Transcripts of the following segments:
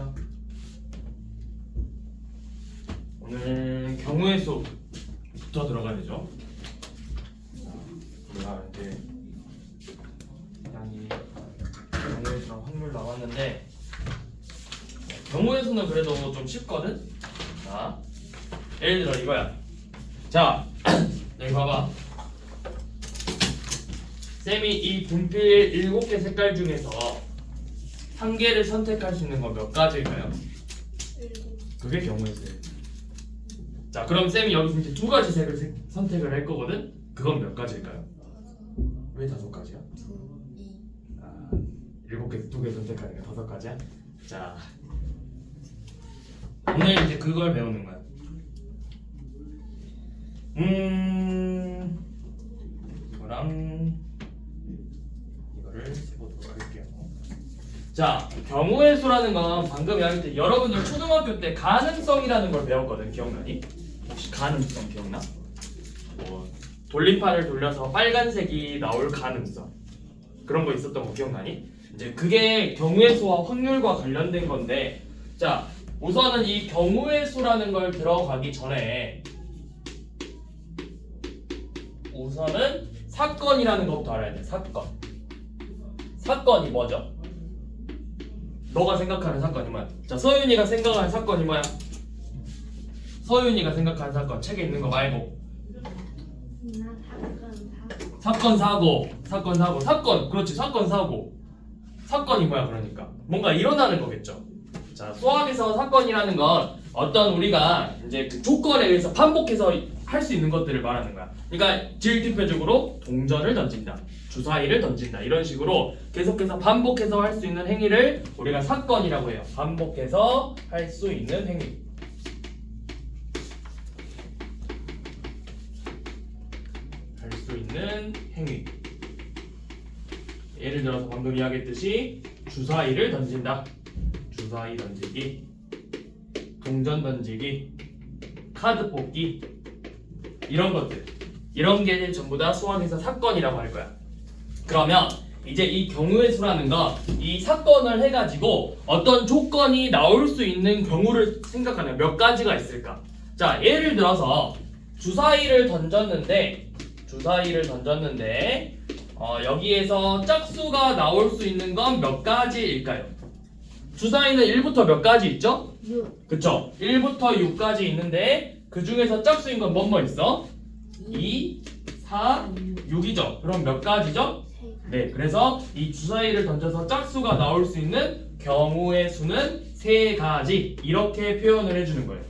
시작. 오늘 경우의 수부터 들어가야 되죠. 우리가 이제 양이 경우의 수랑 확률 나왔는데 경우의 수는 그래도 좀 쉽거든. 자, 예를 들어 이거야. 자, 여기 봐봐. 쌤이 이 분필 7개 색깔 중에서 한 개를 선택할 수 있는 건 몇 가지일까요? 그게 경우의 수예요. 자, 그럼 쌤이 여기서 이제 2가지 색을 선택을 할 거거든? 그건 몇 가지일까요? 왜 5가지야? 7개, 2개 선택하니까 5가지야? 자, 오늘 이제 그걸 배우는 거야. 이거랑 이거를 세보도록 할게요. 자, 경우의 수라는 건 방금 이야기할 때 여러분들 초등학교 때 가능성이라는 걸 배웠거든. 기억나니? 혹시 가능성 기억나? 뭐 돌림판을 돌려서 빨간색이 나올 가능성 그런 거 있었던 거 기억나니? 이제 그게 경우의 수와 확률과 관련된 건데, 자, 우선은 이 경우의 수라는 걸 들어가기 전에 우선은 사건이라는 것부터 알아야 돼. 사건이 뭐죠? 너가 생각하는 사건이 뭐야? 자, 서윤이가 생각하는 사건이 뭐야? 서윤이가 생각하는 사건 책에 있는 거 말고. 사건 사고. 그렇지. 사건 사고. 사건이 뭐야? 그러니까 뭔가 일어나는 거겠죠. 자, 수학에서 사건이라는 건 어떤 우리가 이제 그 조건에 의해서 반복해서 할 수 있는 것들을 말하는 거야. 그러니까 제일 대표적으로 동전을 던진다, 주사위를 던진다, 이런 식으로 계속해서 반복해서 할 수 있는 행위를 우리가 사건이라고 해요. 반복해서 할 수 있는 행위. 할 수 있는 행위. 예를 들어서 방금 이야기했듯이 주사위를 던진다, 주사위 던지기, 동전 던지기, 카드 뽑기, 이런 것들, 이런 게 전부 다 수학에서 사건이라고 할 거야. 그러면 이제 이 경우의 수라는 건 이 사건을 해가지고 어떤 조건이 나올 수 있는 경우를 생각하는 몇 가지가 있을까? 자, 예를 들어서 주사위를 던졌는데 여기에서 짝수가 나올 수 있는 건 몇 가지일까요? 주사위는 1부터 몇 가지 있죠? 6. 그쵸? 1부터 6까지 있는데 그 중에서 짝수인 건 뭐뭐 있어? 2, 4, 6이죠. 그럼 몇 가지죠? 네, 그래서 이 주사위를 던져서 짝수가 나올 수 있는 경우의 수는 3가지, 이렇게 표현을 해주는 거예요.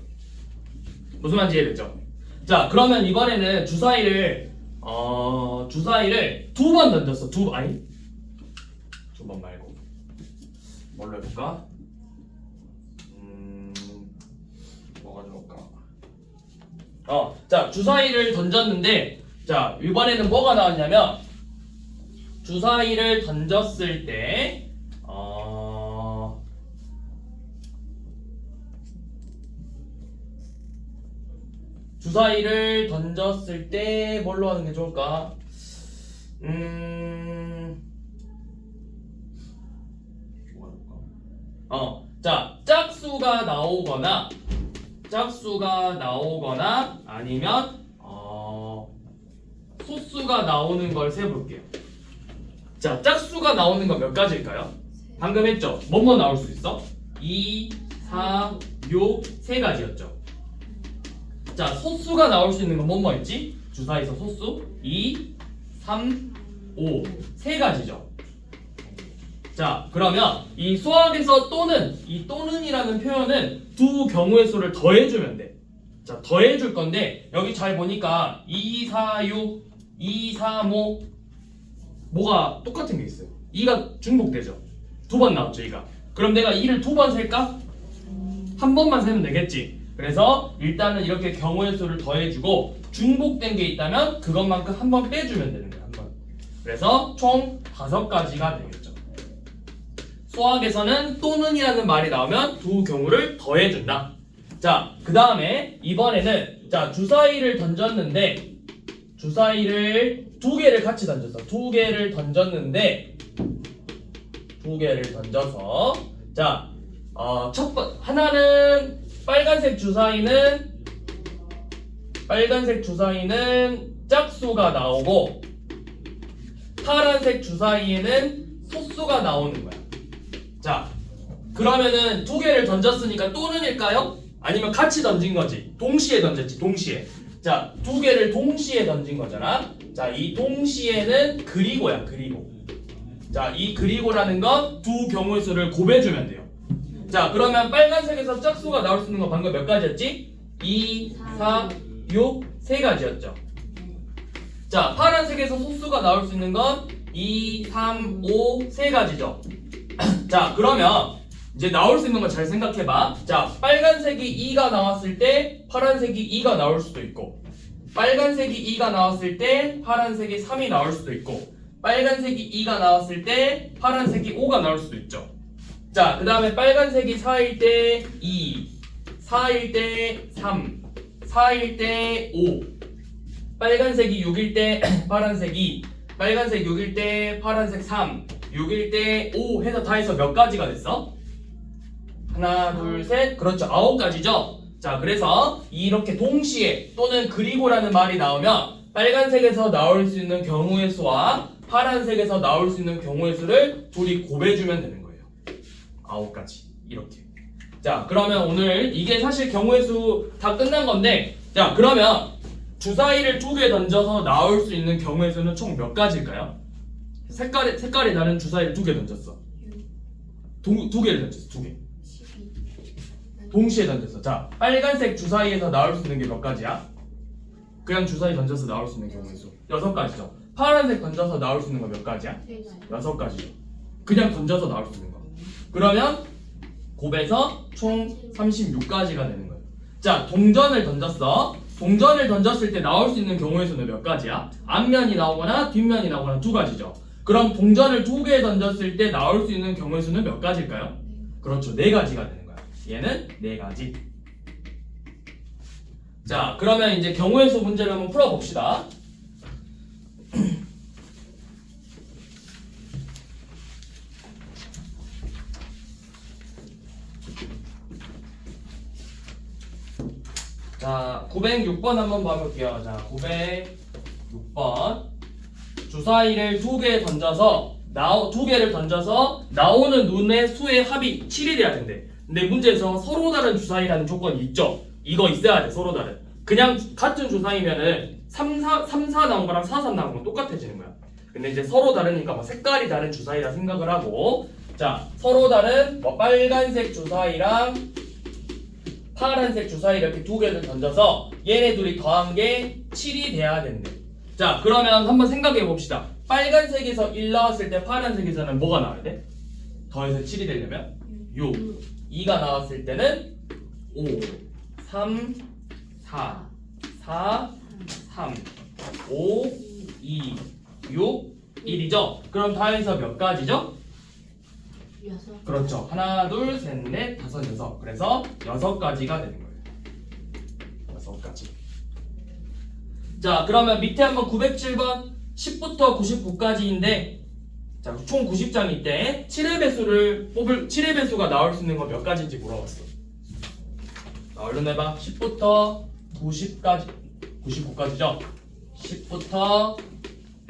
무슨 말인지 이해됐죠? 자, 그러면 이번에는 주사위를 2번 던졌어. 2번 말고 뭘로 해볼까? 뭐가 좋을까? 자, 주사위를 던졌는데, 자, 이번에는 뭐가 나왔냐면, 주사위를 던졌을 때 뭘로 하는 게 좋을까? 자, 짝수가 나오거나 아니면 소수가 나오는 걸 세볼게요. 자, 짝수가 나오는 건 몇 가지일까요? 방금 했죠? 뭐뭐 나올 수 있어? 2, 4, 6, 3가지였죠. 자, 소수가 나올 수 있는 건 뭐뭐 있지? 주사위에서 소수 2, 3, 5, 3가지죠. 자, 그러면 이 수학에서 이 또는이라는 표현은 두 경우의 수를 더해주면 돼. 자, 더해줄 건데 여기 잘 보니까 2, 4, 6, 2, 3, 5 뭐가 똑같은 게 있어요. 2가 중복되죠. 2번 나왔죠, 2가. 그럼 내가 2를 2번 셀까? 한 번만 세면 되겠지. 그래서 일단은 이렇게 경우의 수를 더해주고 중복된 게 있다면 그것만큼 한 번 빼주면 되는 거야, 한 번. 그래서 총 5가지가 되겠죠. 수학에서는 또는이라는 말이 나오면 두 경우를 더해준다. 자, 그 다음에 이번에는 자, 주사위를 던졌는데 주사위를 2개를 같이 던졌어. 2개를 던져서 자, 하나는 빨간색 주사위는 짝수가 나오고 파란색 주사위에는 소수가 나오는 거야. 자, 그러면은 두 개를 던졌으니까 또는일까요? 아니면 같이 던진 거지. 동시에 던졌지, 동시에. 자, 두 개를 동시에 던진 거잖아. 자, 이 동시에는 그리고야, 그리고. 자, 이 그리고라는 건 두 경우의 수를 곱해주면 돼요. 자, 그러면 빨간색에서 짝수가 나올 수 있는 건 방금 몇 가지였지? 2, 4, 6, 세 가지였죠. 자, 파란색에서 소수가 나올 수 있는 건 2, 3, 5, 세 가지죠. 자, 그러면 이제 나올 수 있는 거 잘 생각해봐. 자, 빨간색이 2가 나왔을 때 파란색이 2가 나올 수도 있고, 빨간색이 2가 나왔을 때 파란색이 3이 나올 수도 있고, 빨간색이 2가 나왔을 때 파란색이 5가 나올 수도 있죠. 자, 그 다음에 빨간색이 4일 때 2, 4일 때 3, 4일 때 5, 빨간색이 6일 때 파란색 2, 빨간색 6일 때 파란색 3, 6일 때 5 해서 다 해서 몇 가지가 됐어? 하나, 둘, 셋. 그렇죠. 9가지죠. 자, 그래서 이렇게 동시에 또는 그리고라는 말이 나오면 빨간색에서 나올 수 있는 경우의 수와 파란색에서 나올 수 있는 경우의 수를 둘이 곱해주면 되는 거예요. 9가지. 이렇게. 자, 그러면 오늘 이게 사실 경우의 수 다 끝난 건데, 자, 그러면 주사위를 두 개 던져서 나올 수 있는 경우의 수는 총 몇 가지일까요? 색깔이 다른 주사위를 두 개 던졌어. 두 개를 던졌어, 두 개. 동시에 던졌어. 자, 빨간색 주사위에서 나올 수 있는 게 몇 가지야? 그냥 주사위 던져서 나올 수 있는 경우의 수 6가지죠. 파란색 던져서 나올 수 있는 거 몇 가지야? 6가지죠. 그냥 던져서 나올 수 있는 거. 그러면 곱해서 총 36가지가 되는 거예요. 자, 동전을 던졌어. 동전을 던졌을 때 나올 수 있는 경우의 수는 몇 가지야? 앞면이 나오거나 뒷면이 나오거나 2가지죠. 그럼 동전을 2개 던졌을 때 나올 수 있는 경우의 수는 몇 가지일까요? 그렇죠. 4가지가 되는 거야. 얘는 4가지. 자, 그러면 이제 경우의 수 문제를 한번 풀어봅시다. 자, 906번 한번 봐볼게요. 자, 906번. 주사위를 2개 던져서 두 개를 던져서 나오는 눈의 수의 합이 7이 돼야 된대. 근데 문제에서 서로 다른 주사위라는 조건이 있죠. 이거 있어야 돼. 서로 다른. 그냥 같은 주사위면은 3, 4 나온 거랑 4, 3 나온 건 똑같아지는 거야. 근데 이제 서로 다르니까 뭐 색깔이 다른 주사위라 생각을 하고, 자, 서로 다른 뭐 빨간색 주사위랑 파란색 주사위 이렇게 2개를 던져서 얘네 둘이 더한 게 7이 돼야 된대. 자, 그러면 한번 생각해 봅시다. 빨간색에서 1 나왔을 때 파란색에서는 뭐가 나와야 돼? 더해서 7이 되려면 6. 2가 나왔을 때는 5, 3, 4, 4, 3, 5, 2, 6, 1이죠? 그럼 더해서 몇 가지죠? 6. 그렇죠. 하나, 둘, 셋, 넷, 다섯, 여섯. 그래서 6가지가 되는 거예요. 6가지. 자, 그러면 밑에 한번 907번 10부터 99까지인데, 자, 총 90장이 있대. 7의 배수가 나올 수 있는 건 몇 가지인지 물어봤어. 자, 얼른 해봐. 10부터 90까지, 99까지죠? 10부터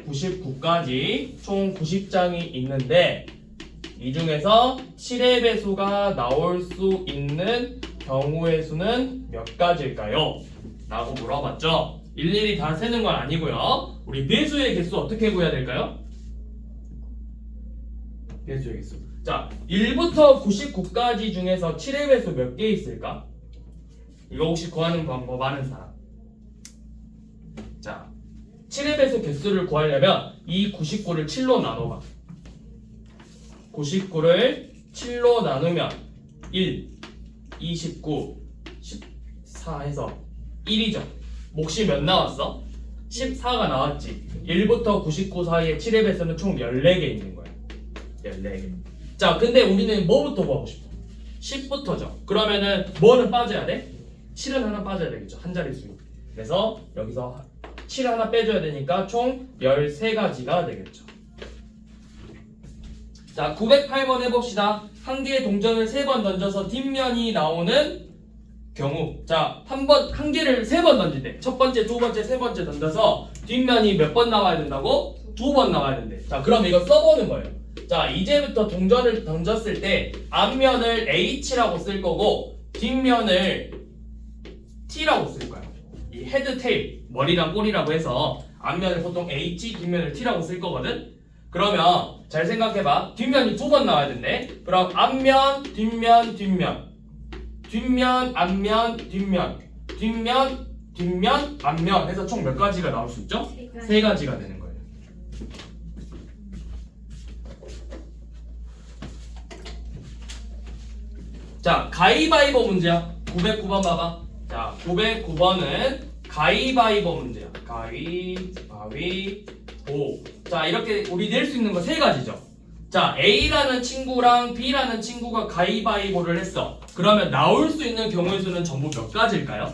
99까지 총 90장이 있는데, 이 중에서 7의 배수가 나올 수 있는 경우의 수는 몇 가지일까요? 라고 물어봤죠? 일일이 다 세는 건 아니고요. 우리 배수의 개수 어떻게 구해야 될까요? 배수의 개수. 자, 1부터 99까지 중에서 7의 배수 몇 개 있을까? 이거 혹시 구하는 방법 아는 사람? 자, 7의 배수 개수를 구하려면 이 99를 7로 나눠봐. 99를 7로 나누면 1, 29, 14 해서 1이죠. 몫이 몇 나왔어? 14가 나왔지. 1부터 99 사이에 7의 배수는 총 14개 있는 거야. 14개. 자, 근데 우리는 뭐부터 구하고 싶어? 10부터죠. 그러면은 뭐는 빠져야 돼? 7은 하나 빠져야 되겠죠. 한 자릿수. 그래서 여기서 7 하나 빼줘야 되니까 총 13가지가 되겠죠. 자, 908번 해봅시다. 한 개의 동전을 3번 던져서 뒷면이 나오는 경우. 자, 한 개를 3번 던질 때. 첫 번째, 두 번째, 세 번째 던져서 뒷면이 몇 번 나와야 된다고? 2번 나와야 된대. 자, 그럼 이거 써보는 거예요. 자, 이제부터 동전을 던졌을 때 앞면을 H라고 쓸 거고 뒷면을 T라고 쓸 거야. 이 헤드 테일, 머리랑 꼬리라고 해서 앞면을 보통 H, 뒷면을 T라고 쓸 거거든? 그러면 잘 생각해봐. 뒷면이 2번 나와야 된대. 그럼 앞면, 뒷면, 뒷면. 뒷면, 앞면, 뒷면. 뒷면, 뒷면, 앞면 해서 총 몇 가지가 나올 수 있죠? 3가지가 되는 거예요. 자, 가위바위보 문제야. 909번 봐봐. 자, 909번은 가위바위보 문제야. 가위바위보. 자, 이렇게 우리 낼 수 있는 거 3가지죠. 자, A라는 친구랑 B라는 친구가 가위바위보를 했어. 그러면 나올 수 있는 경우의 수는 전부 몇 가지일까요?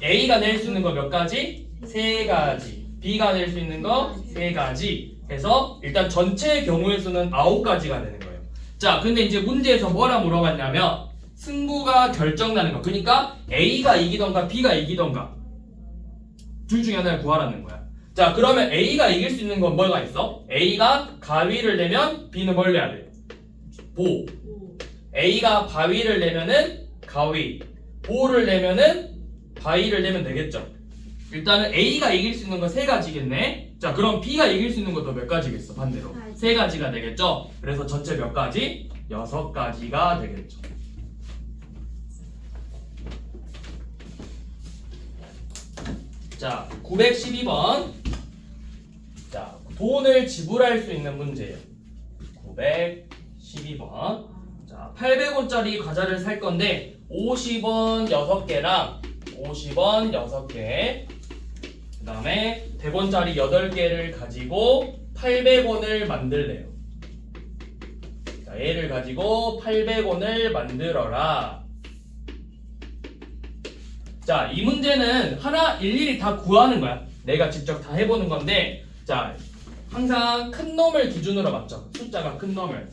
A가 낼 수 있는 거 몇 가지? 3가지. B가 낼 수 있는 거 3가지. 해서 일단 전체 경우의 수는 9가지가 되는 거예요. 자, 근데 이제 문제에서 뭐라 물어봤냐면 승부가 결정나는 거. 그러니까 A가 이기던가 B가 이기던가 둘 중에 하나를 구하라는 거야. 자, 그러면 A가 이길 수 있는 건 뭐가 있어? A가 가위를 내면 B는 뭘 내야 돼? 보. A가 바위를 내면은 가위. 보를 내면은 바위를 내면 되겠죠. 일단은 A가 이길 수 있는 건 3가지겠네. 자, 그럼 B가 이길 수 있는 것도 몇 가지겠어? 반대로 3가지가 되겠죠. 그래서 전체 몇 가지? 6가지가 되겠죠. 자, 912번. 자, 돈을 지불할 수 있는 문제예요. 912번. 자, 800원짜리 과자를 살 건데 50원 6개랑 50원 6개. 그다음에 100원짜리 8개를 가지고 800원을 만들래요. 자, 얘를 가지고 800원을 만들어라. 자, 이 문제는 하나 일일이 다 구하는 거야. 내가 직접 다 해보는 건데, 자, 항상 큰 놈을 기준으로 맞죠. 숫자가 큰 놈을.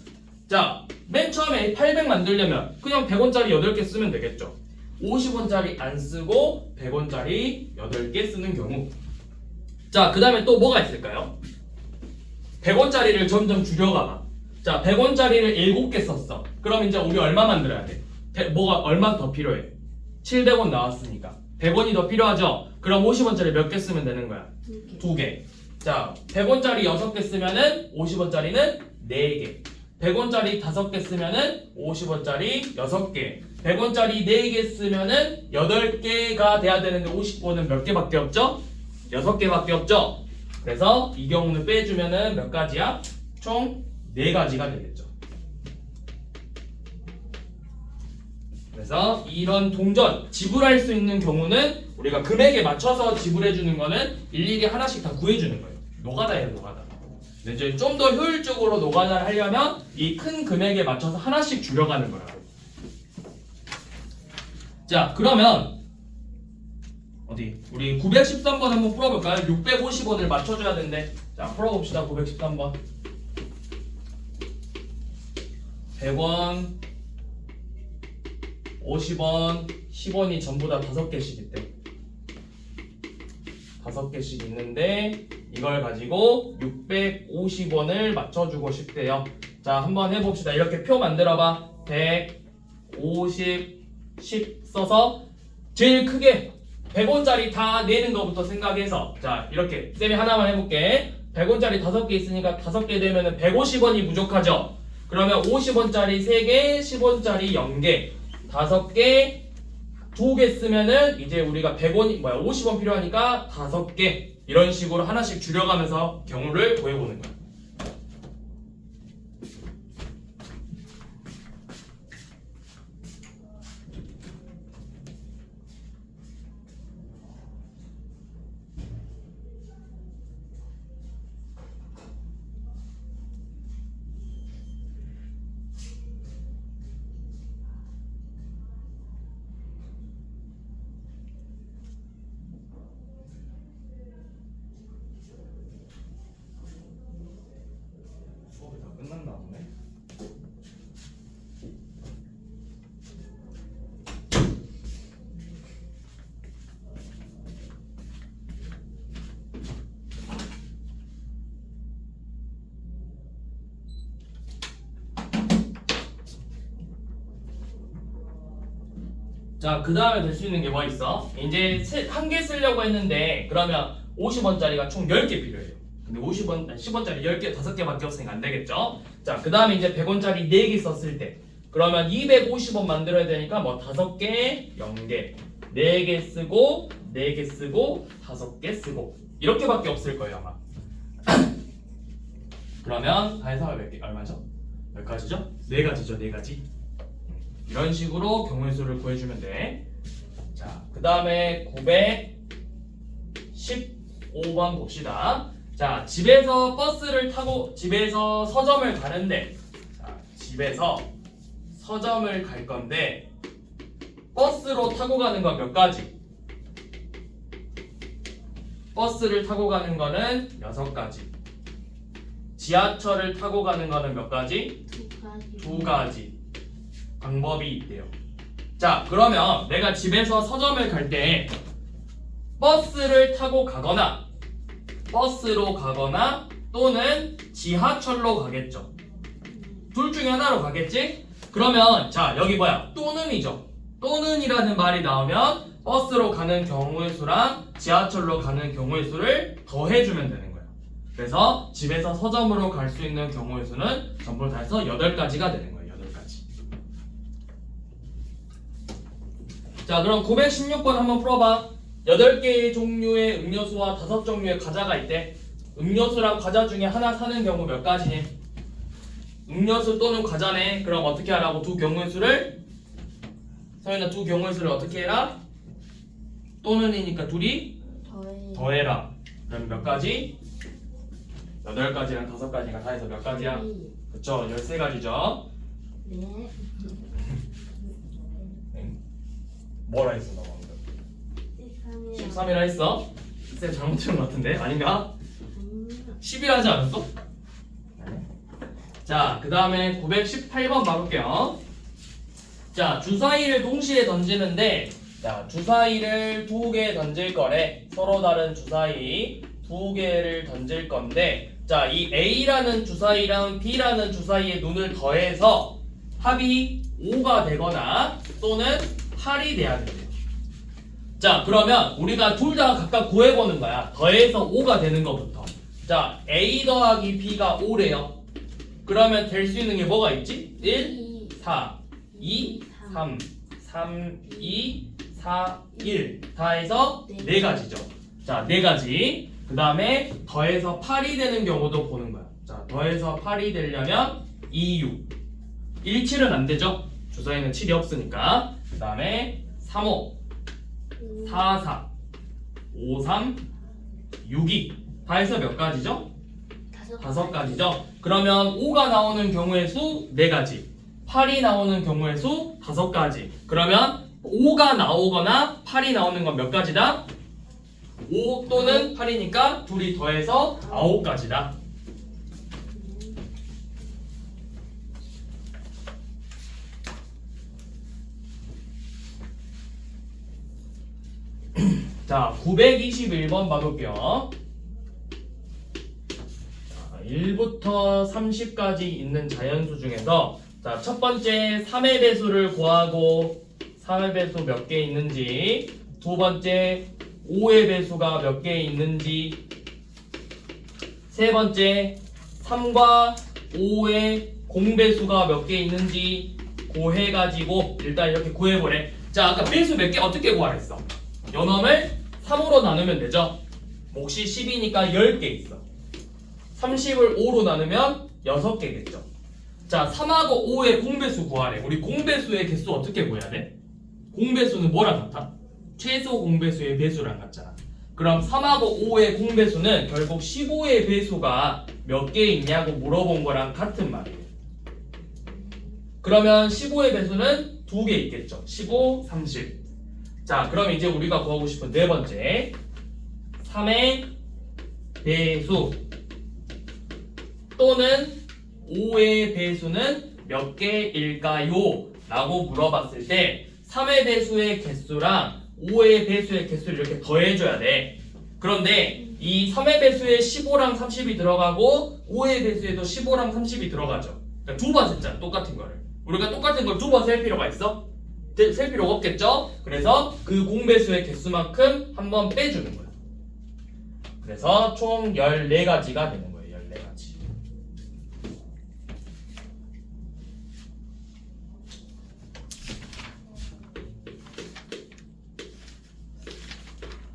자, 맨 처음에 800 만들려면 그냥 100원짜리 8개 쓰면 되겠죠. 50원짜리 안 쓰고 100원짜리 8개 쓰는 경우. 자, 그 다음에 또 뭐가 있을까요? 100원짜리를 점점 줄여가봐. 자, 100원짜리를 7개 썼어. 그럼 이제 우리 얼마 만들어야 돼? 뭐가 얼마 더 필요해? 700원 나왔으니까 100원이 더 필요하죠? 그럼 50원짜리 몇 개 쓰면 되는 거야? 2개. 자, 100원짜리 6개 쓰면은 50원짜리는 4개. 100원짜리 5개 쓰면은 50원짜리 6개. 100원짜리 4개 쓰면은 8개가 돼야 되는데 50원은 몇 개밖에 없죠? 6개밖에 없죠? 그래서 이 경우는 빼주면은 몇 가지야? 총 4가지가 되겠죠. 그래서 이런 동전 지불할 수 있는 경우는 우리가 금액에 맞춰서 지불해주는 거는 일일이 하나씩 다 구해주는 거예요. 노가다예요, 노가다. 근데 이제 좀 더 효율적으로 노가다를 하려면 이 큰 금액에 맞춰서 하나씩 줄여가는 거야. 자, 그러면 어디 우리 913번 한번 풀어볼까요? 650원을 맞춰줘야 되는데. 자, 풀어봅시다. 913번 100원 50원 10원이 전부 다 5개씩 있대. 5개씩 있는데 이걸 가지고 650원을 맞춰주고 싶대요. 자, 한번 해봅시다. 이렇게 표 만들어봐. 100, 50, 10 써서 제일 크게 100원짜리 다 내는 것부터 생각해서, 자, 이렇게 쌤이 하나만 해볼게. 100원짜리 5개 있으니까 5개 되면 150원이 부족하죠. 그러면 50원짜리 3개, 10원짜리 0개, 5개, 2개 쓰면은 이제 우리가 50원 필요하니까 5개, 이런 식으로 하나씩 줄여가면서 경우를 구해보는 거야. 자, 그 다음에 될 수 있는 게 뭐 있어? 이제 한 개 쓰려고 했는데 그러면 50원짜리가 총 10개 필요해요. 근데 50원, 10원짜리 10개, 5개밖에 없으니까 안 되겠죠? 자, 그 다음에 이제 100원짜리 4개 썼을 때 그러면 250원 만들어야 되니까 뭐 5개, 0개, 4개 쓰고 4개 쓰고 5개 쓰고 이렇게밖에 없을 거예요 아마. 그러면 다 해서 몇 개, 얼마죠? 몇 가지죠? 4가지죠, 4가지. 이런 식으로 경우의 수를 구해주면 돼. 자, 그 다음에 915번 봅시다. 자, 집에서 버스를 타고 집에서 서점을 가는데, 자, 집에서 서점을 갈 건데 버스로 타고 가는 건 몇 가지? 버스를 타고 가는 거는 6가지. 지하철을 타고 가는 거는 몇 가지? 2가지. 방법이 있대요. 자, 그러면 내가 집에서 서점을 갈 때 버스를 타고 가거나 버스로 가거나 또는 지하철로 가겠죠. 둘 중에 하나로 가겠지? 그러면 자, 여기 뭐야? 또는이죠. 또는이라는 말이 나오면 버스로 가는 경우의 수랑 지하철로 가는 경우의 수를 더해주면 되는 거예요. 그래서 집에서 서점으로 갈 수 있는 경우의 수는 전부 다 해서 8가지가 되는 거예요. 8가지. 자, 그럼 916번 한번 풀어봐. 8개의 종류의 음료수와 5종류의 과자가 있대. 음료수랑 과자 중에 하나 사는 경우 몇 가지? 음료수 또는 과자네. 그럼 어떻게 하라고? 두 경우의 수를? 서윤아, 두 경우의 수를 어떻게 해라? 또는이니까 둘이 더해라. 그럼 몇 가지? 8가지랑 5가지가 다 해서 몇 가지야? 그쵸, 13가지죠. 네. 뭐라 했어, 너 방금? 13이라 했어? 쌤 잘못 들은 것 같은데? 아닌가? 10이라 하지 않았어? 자, 그 다음에 918번 봐볼게요. 자, 주사위를 동시에 던지는데, 자, 주사위를 2개 던질 거래. 서로 다른 주사위 2개를 던질 건데, 자, 이 A라는 주사위랑 B라는 주사위의 눈을 더해서 합이 5가 되거나 또는 8이 돼야 돼요. 자, 그러면 우리가 둘 다 각각 구해보는 거야. 더해서 5가 되는 것부터. 자, A 더하기 B가 5래요. 그러면 될 수 있는 게 뭐가 있지? 1, 4, 2, 3, 3, 2, 4, 1. 다 해서 4가지죠. 자, 4가지. 그 다음에 더해서 8이 되는 경우도 보는 거야. 자, 더해서 8이 되려면 2, 6. 1, 7은 안 되죠? 주사위는 7이 없으니까. 그 다음에 3, 5, 4, 4, 5, 3, 6, 2. 다 해서 몇 가지죠? 5가지죠? 그러면 5가 나오는 경우의 수 4가지, 8이 나오는 경우의 수 5가지. 그러면 5가 나오거나 8이 나오는 건 몇 가지다? 5 또는 8이니까 둘이 더해서 9가지다. 자, 921번 봐볼게요. 1부터 30까지 있는 자연수 중에서 자, 첫 번째 3의 배수를 구하고 3의 배수 몇 개 있는지, 두 번째 5의 배수가 몇 개 있는지, 세 번째 3과 5의 공배수가 몇 개 있는지 구해가지고 일단 이렇게 구해보래. 자, 아까 배수 몇 개 어떻게 구하랬어? 연엄을 3으로 나누면 되죠. 몫이 10이니까 10개 있어. 30을 5로 나누면 6개겠죠. 자, 3하고 5의 공배수 구하래. 우리 공배수의 개수 어떻게 구해야 돼? 공배수는 뭐랑 같아? 최소 공배수의 배수랑 같잖아. 그럼 3하고 5의 공배수는 결국 15의 배수가 몇 개 있냐고 물어본 거랑 같은 말이에요. 그러면 15의 배수는 2개 있겠죠. 15, 30. 자, 그럼 이제 우리가 구하고 싶은 네 번째 3의 배수 또는 5의 배수는 몇 개일까요? 라고 물어봤을 때 3의 배수의 개수랑 5의 배수의 개수를 이렇게 더해줘야 돼. 그런데 이 3의 배수에 15랑 30이 들어가고 5의 배수에도 15랑 30이 들어가죠. 그러니까 두 번 셌잖아, 똑같은 거를. 우리가 똑같은 걸 두 번 셀 필요가 있어? 셀 필요가 없겠죠? 그래서 그 공배수의 개수만큼 한번 빼주는 거예요. 그래서 총 14가지가 되는 거예요. 14가지.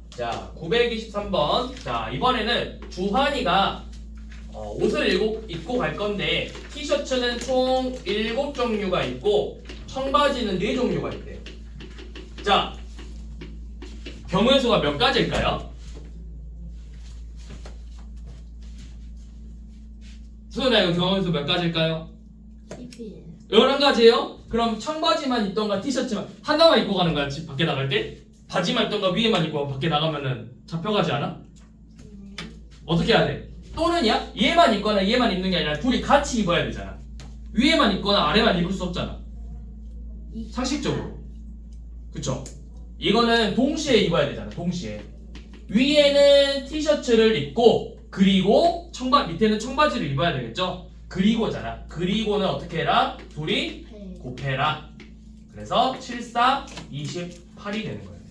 자, 923번. 자, 이번에는 주환이가 옷을 입고 갈 건데 티셔츠는 총 7종류가 있고 청바지는 4종류가 있대요. 자, 경우의 수가 몇 가지일까요? 수연아, 이거 경우의 수 몇 가지일까요? 11. 11가지예요? 그럼 청바지만 입던가 티셔츠만 하나만 입고 가는 거야, 집 밖에 나갈 때? 바지만 입던가 위에만 입고 밖에 나가면은 잡혀가지 않아? 어떻게 해야 돼? 또는이야? 얘만 입거나 얘만 입는 게 아니라 둘이 같이 입어야 되잖아. 위에만 입거나 아래만 입을 수 없잖아. 상식적으로. 그쵸? 이거는 동시에 입어야 되잖아. 동시에. 위에는 티셔츠를 입고 그리고 밑에는 청바지를 입어야 되겠죠? 그리고잖아. 그리고는 어떻게 해라? 둘이 곱해라. 그래서 7, 4, 28이 되는 거예요.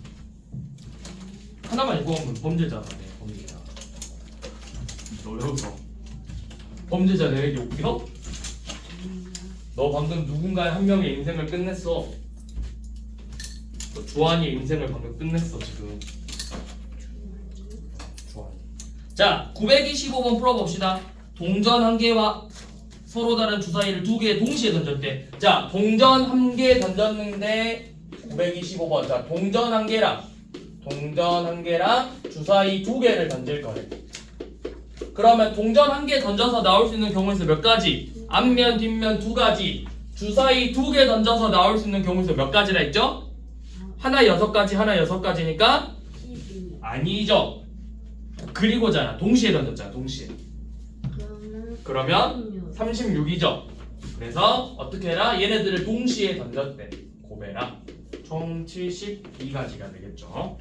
하나만 입고 오면 범죄자가 돼. 범죄자. 너 여기서 범죄자 내기 웃겨? 너 방금 누군가의 한 명의 인생을 끝냈어. 너 주한이의 인생을 방금 끝냈어 지금. 주한이. 자, 925번 풀어봅시다. 동전 한 개와 서로 다른 주사위를 2개 동시에 던졌대. 자, 동전 한 개 던졌는데 925번. 자, 동전 한 개랑 주사위 2개를 던질 거래. 그러면 동전 한 개 던져서 나올 수 있는 경우의 수 몇 가지? 앞면, 뒷면 2가지. 주사위 2개 던져서 나올 수 있는 경우의 수 몇 가지라 했죠? 하나 6가지, 하나 6가지니까 12. 아니죠. 그리고잖아. 동시에 던졌잖아. 동시에. 그러면 36이죠. 그래서 어떻게 해라? 얘네들을 동시에 던졌대. 고배라. 총 72가지가 되겠죠.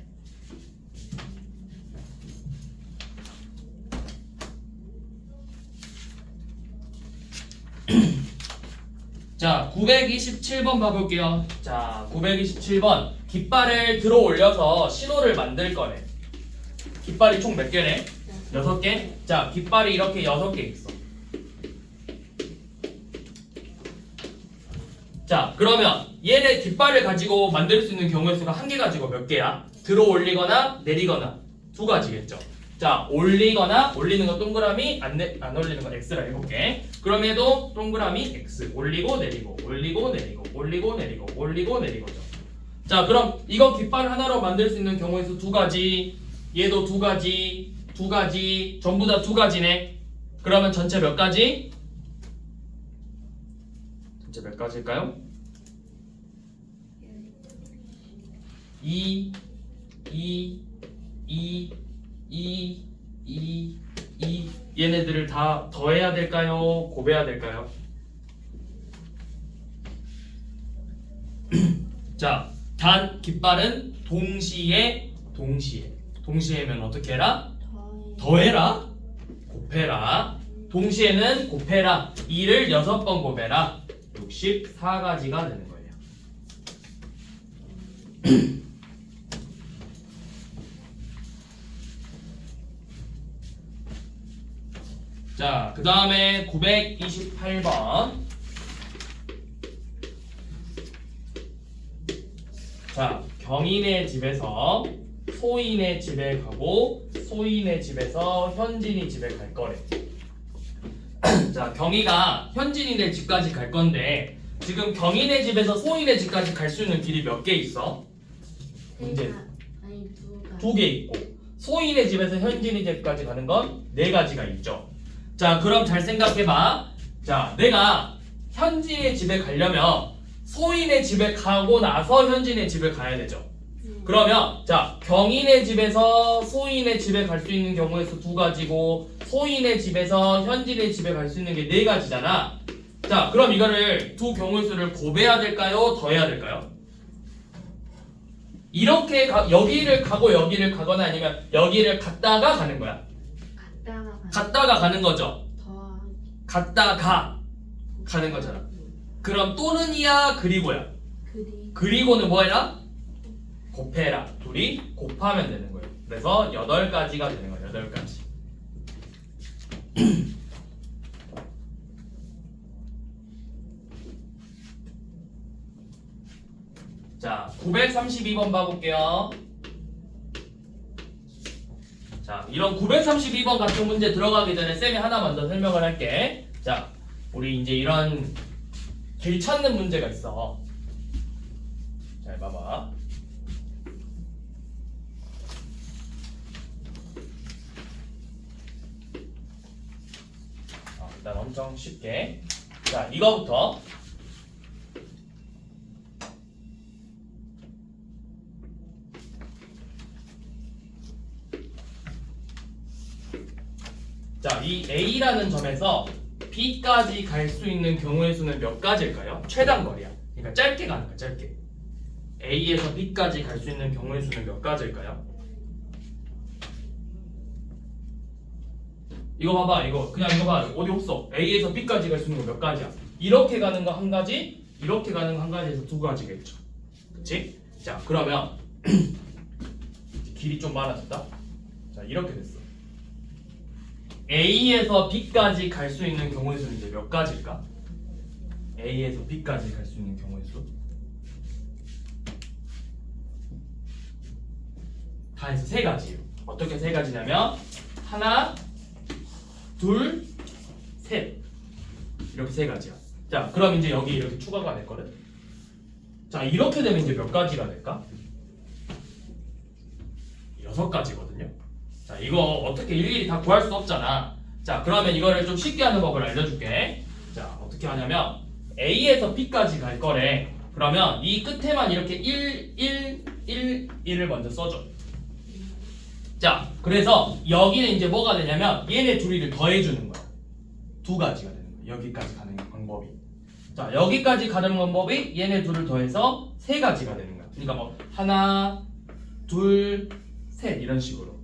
자, 927번 봐볼게요. 자, 927번. 깃발을 들어 올려서 신호를 만들 거래. 깃발이 총 몇 개네? 6개? 자, 깃발이 이렇게 6개 있어. 자, 그러면 얘네 깃발을 가지고 만들 수 있는 경우의 수가 한 개 가지고 몇 개야? 들어 올리거나 내리거나 2가지겠죠. 자, 올리는 건 동그라미, 안 올리는 건 X라 해볼게. 그럼 얘도 동그라미 X. 올리고 내리고, 올리고 내리고, 올리고 내리고, 올리고 내리고죠. 자, 그럼 이거 깃발 하나로 만들 수 있는 경우의 수 2가지. 얘도 2가지, 전부 다 2가지네. 그러면 전체 몇 가지? 전체 몇 가지일까요? 2 얘네들을 다 더해야 될까요? 곱해야 될까요? 자, 단 깃발은 동시에면 어떻게 해라? 더해라? 곱해라. 동시에는 곱해라. 2를 6번 곱해라. 64가지가 되는 거예요. 자, 그 다음에 928번. 자, 경인의 집에서 소인의 집에 가고 소인의 집에서 현진이 집에 갈 거래. 자, 경희가 현진이네 집까지 갈 건데 지금 경인의 집에서 소인의 집까지 갈 수 있는 길이 몇 개 있어? 문제 아니 2개 있고 소인의 집에서 현진이 집까지 가는 건 4가지가 있죠. 자, 그럼 잘 생각해봐. 자, 내가 현진의 집에 가려면 소인의 집에 가고 나서 현진의 집에 가야 되죠. 그러면 자, 경인의 집에서 소인의 집에 갈 수 있는 경우의 수 2가지고 소인의 집에서 현진의 집에 갈 수 있는 게 4가지잖아. 자, 그럼 이거를 두 경우의 수를 곱해야 될까요? 더해야 될까요? 이렇게 여기를 가고 여기를 가거나 아니면 여기를 갔다가 가는 거야. 갔다가 가는 거죠. 갔다가 가는 거잖아. 그럼 또는이야 그리고야. 그리고는 뭐 해라? 곱해라. 둘이 곱하면 되는 거예요. 그래서 8가지가 되는 거예요. 8가지. 자, 932번 봐볼게요. 자, 이런 932번 같은 문제 들어가기 전에 쌤이 하나 먼저 설명을 할게. 자, 우리 이제 이런 길 찾는 문제가 있어. 잘 봐봐. 일단 엄청 쉽게. 자, 이거부터. 자, 이 A라는 점에서 B까지 갈 수 있는 경우의 수는 몇 가지일까요? 최단 거리야. 그러니까 짧게 가는 거야, 짧게. A에서 B까지 갈 수 있는 경우의 수는 몇 가지일까요? 이거 봐봐, 이거 그냥 이거 봐. 어디 없어. A에서 B까지 갈 수 있는 거 몇 가지야? 이렇게 가는 거 한 가지, 이렇게 가는 거 한 가지에서 두 가지겠죠. 그치? 자, 그러면 길이 좀 많아졌다. 자, 이렇게 됐어. A에서 B까지 갈 수 있는 경우의 수는 이제 몇 가지일까? A에서 B까지 갈 수 있는 경우의 수 다 해서 3가지예요. 어떻게 3가지냐면 하나, 둘, 셋 이렇게 3가지야. 자, 그럼 이제 여기 이렇게 추가가 됐거든. 자, 이렇게 되면 이제 몇 가지가 될까? 6가지거든요. 자, 이거 어떻게 일일이 다 구할 수 없잖아. 자, 그러면 이거를 좀 쉽게 하는 법을 알려줄게. 자, 어떻게 하냐면 A에서 B까지 갈 거래. 그러면 이 끝에만 이렇게 1, 1, 1, 1을 먼저 써줘. 자, 그래서 여기는 이제 뭐가 되냐면 얘네 둘이를 더해주는 거야. 2가지가 되는 거야. 여기까지 가는 방법이. 자, 여기까지 가는 방법이 얘네 둘을 더해서 3가지가 되는 거야. 그러니까 뭐 하나, 둘, 셋 이런 식으로.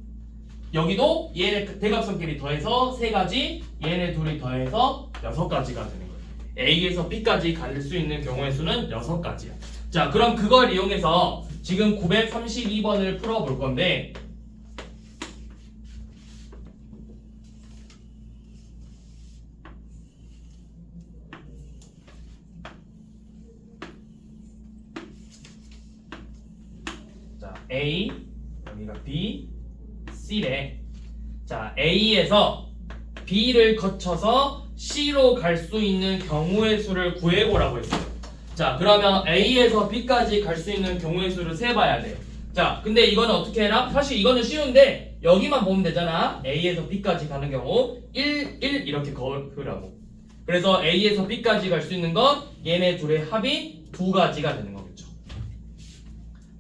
여기도 얘네 대각선끼리 더해서 3가지, 얘네 둘이 더해서 6가지가 되는 거예요. A에서 B까지 갈 수 있는 경우의 수는 6가지야. 자, 그럼 그걸 이용해서 지금 932번을 풀어볼 건데 자, A, 여기가 B, C래. 자, A에서 B를 거쳐서 C로 갈 수 있는 경우의 수를 구해보라고 했어요. 자, 그러면 A에서 B까지 갈 수 있는 경우의 수를 세봐야 돼. 자, 근데 이거는 어떻게 해라? 사실 이거는 쉬운데 여기만 보면 되잖아. A에서 B까지 가는 경우 1, 1 이렇게 그으라고. 그래서 A에서 B까지 갈 수 있는 건 얘네 둘의 합이 2가지가 되는 거겠죠.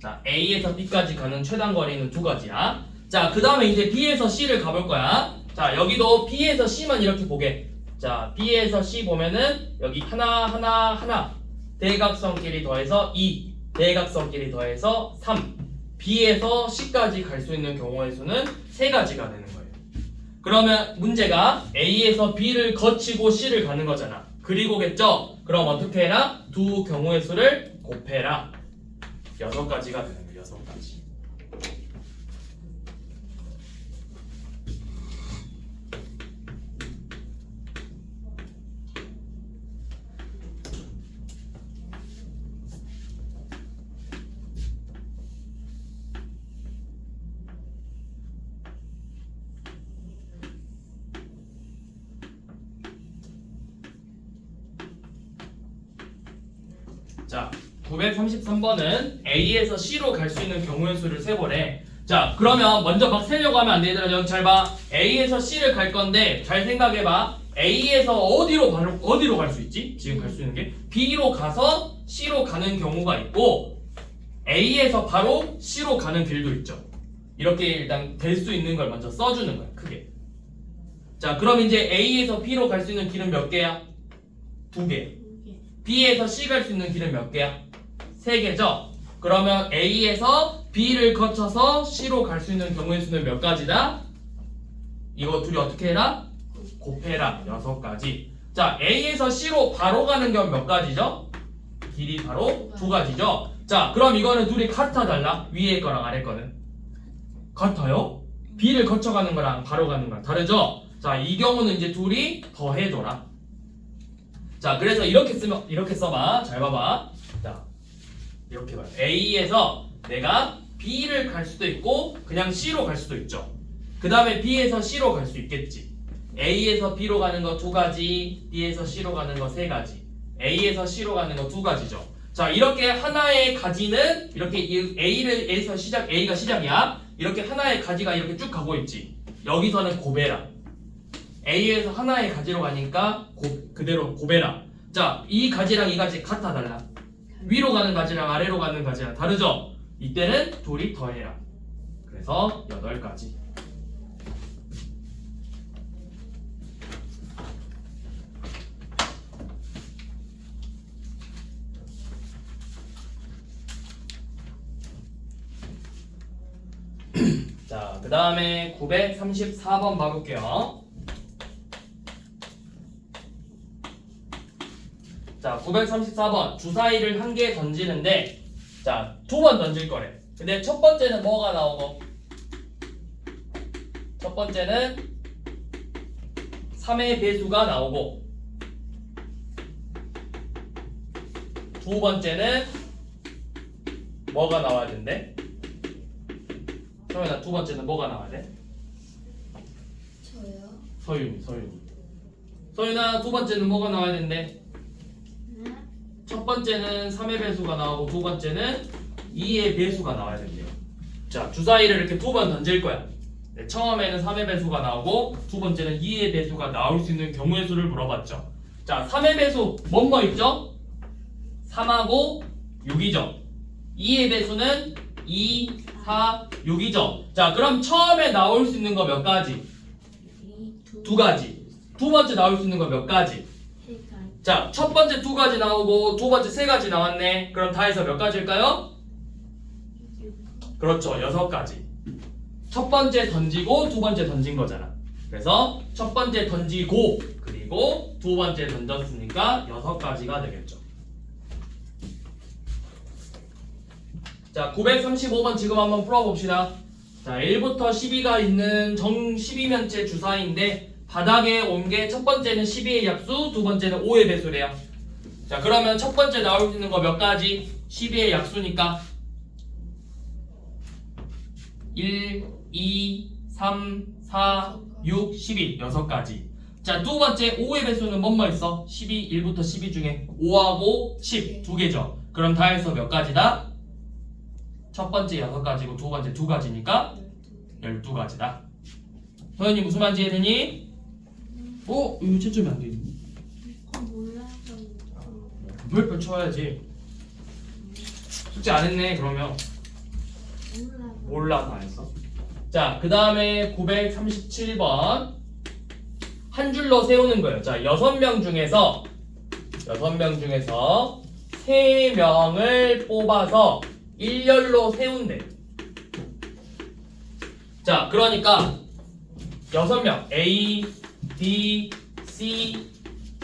자, A에서 B까지 가는 최단 거리는 2가지야. 자, 그 다음에 이제 B에서 C를 가볼 거야. 자, 여기도 B에서 C만 이렇게 보게. 자, B에서 C 보면은 여기 하나, 하나, 하나. 대각선끼리 더해서 2. 대각선끼리 더해서 3. B에서 C까지 갈 수 있는 경우의 수는 3가지가 되는 거예요. 그러면 문제가 A에서 B를 거치고 C를 가는 거잖아. 그리고겠죠? 그럼 어떻게 해라? 두 경우의 수를 곱해라. 6가지가 되는 거예요. 6가지. 자, 933번은 A에서 C로 갈 수 있는 경우의 수를 세보래. 자, 그러면 먼저 막 세려고 하면 안 돼. 얘들아, 여기 잘 봐. A에서 C를 갈 건데 잘 생각해봐. A에서 어디로 갈 수 있지? 지금 갈 수 있는 게 B로 가서 C로 가는 경우가 있고 A에서 바로 C로 가는 길도 있죠. 이렇게 일단 될 수 있는 걸 먼저 써주는 거야. 크게. 자, 그럼 이제 A에서 B로 갈 수 있는 길은 몇 개야? 2개. B에서 C 갈 수 있는 길은 몇 개야? 3개죠? 그러면 A에서 B를 거쳐서 C로 갈 수 있는 경우의 수는 몇 가지다? 이거 둘이 어떻게 해라? 곱해라. 6가지. 자, A에서 C로 바로 가는 경우 몇 가지죠? 길이 바로 두 가지죠. 자, 그럼 이거는 둘이 같아 달라? 위에 거랑 아래 거는 같아요? B를 거쳐가는 거랑 바로 가는 거랑 다르죠? 자, 이 경우는 이제 둘이 더해줘라. 자, 그래서 이렇게 쓰면 이렇게 써봐. 잘 봐봐. 자, 이렇게 봐요. A에서 내가 B를 갈 수도 있고 그냥 C로 갈 수도 있죠. 그 다음에 B에서 C로 갈 수 있겠지. A에서 B로 가는 거 두 가지, B에서 C로 가는 거 세 가지, A에서 C로 가는 거 두 가지죠. 자, 이렇게 하나의 가지는 이렇게 A에서 시작, A가 시작이야. 이렇게 하나의 가지가 이렇게 쭉 가고 있지. 여기서는 고배라. A에서 하나의 가지로 가니까 그대로 고배라. 자, 이 가지랑 이 가지 같아 달라? 위로 가는 가지랑 아래로 가는 가지랑 다르죠? 이때는 둘이 더해라. 그래서 8가지. 자, 그 다음에 934번 봐볼게요. 자, 934번 주사위를 한 개 던지는데 자, 2번 던질 거래. 근데 첫 번째는 뭐가 나오고? 첫 번째는 3의 배수가 나오고 두 번째는 뭐가 나와야 된대? 서윤아, 두 번째는 뭐가 나와야 돼? 저요? 서윤이. 서윤아, 두 번째는 뭐가 나와야 된대? 네? 첫 번째는 3의 배수가 나오고 두 번째는 2의 배수가 나와야 된대요. 자, 주사위를 이렇게 2번 던질 거야. 네, 처음에는 3의 배수가 나오고 두 번째는 2의 배수가 나올 수 있는 경우의 수를 물어봤죠. 자, 3의 배수 뭐뭐 있죠? 3하고 6이죠. 2의 배수는 2, 4, 6이죠. 자, 그럼 처음에 나올 수 있는 거 몇 가지? 두 가지. 두 번째 나올 수 있는 거 몇 가지? 자, 첫 번째 두 가지 나오고 두 번째 세 가지 나왔네. 그럼 다 해서 몇 가지일까요? 그렇죠, 6가지. 첫 번째 던지고 두 번째 던진 거잖아. 그래서 첫 번째 던지고 그리고 두 번째 던졌으니까 6가지가 되겠죠. 자, 935번 지금 한번 풀어봅시다. 자, 1부터 12가 있는 정 12면체 주사위인데 바닥에 온 게 첫 번째는 12의 약수, 두 번째는 5의 배수래요. 자, 그러면 첫 번째 나올 수 있는 거 몇 가지? 12의 약수니까 1, 2, 3, 4, 6, 12 6가지. 자, 두 번째 5의 배수는 뭐뭐 있어? 12, 1부터 12 중에 5하고 10 두 개죠. 그럼 다 해서 몇 가지다? 첫 번째 6가지고 두 번째 2가지니까 12가지다. 서현이 무슨 말인지 이해되니? 이거 채점이 안 되니? 몰라서 별표 쳐야지. 숙제 안 했네 그러면. 몰라서 안 했어. 자, 그 다음에 937번 한 줄로 세우는 거예요. 자, 6명 중에서 3명을 뽑아서 일렬로 세운대. 자, 그러니까 6명 A, B, C,